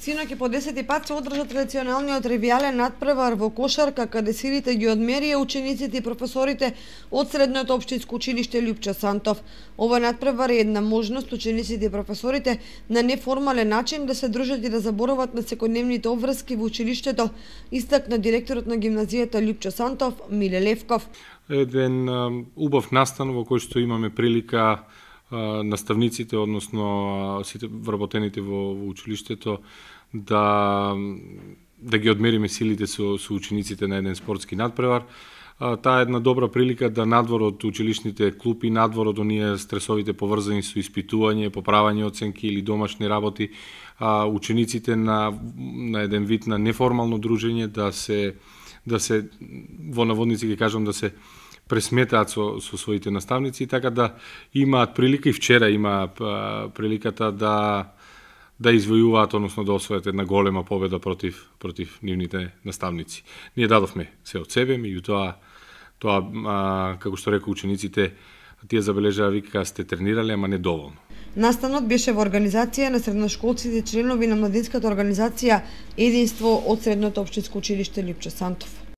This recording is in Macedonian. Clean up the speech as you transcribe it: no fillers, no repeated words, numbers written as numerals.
Синоќ по 10 пат се одржа традиционалниот ревијален натпревар во кошарка, каде силите ги одмерија учениците и професорите од Средното општинско училиште Лјупчо Сантов. Ова натпревар е една можност учениците и професорите на неформален начин да се дружат и да заборават на секојдневните обврски во училиштето, истакна директорот на гимназијата Лјупчо Сантов, Миле Левков. Еден убав настан во кој што имаме прилика наставниците, односно сите вработените во училиштето, да ги одмериме силите со учениците на еден спортски надпревар. Таа е една добра прилика да надвор од училишните клупи, надвор од оние стресовите поврзани со испитување, поправање оценки или домашни работи, учениците на еден вид на неформално дружење да се во наводници ги кажам да се пресметаат со своите наставници, така да имаат прилика и вчера има приликата да извојуваат, односно да освојат една голема победа против нивните наставници. Ние дадовме се од себе, меѓутоа како што рекол учениците, тие забележаа, вика, сте тренирале, ама не доволно. Настанот беше во организација на средношколците членови на младинската организација Единство од Средното општинско училиште Лјупчо Сантов.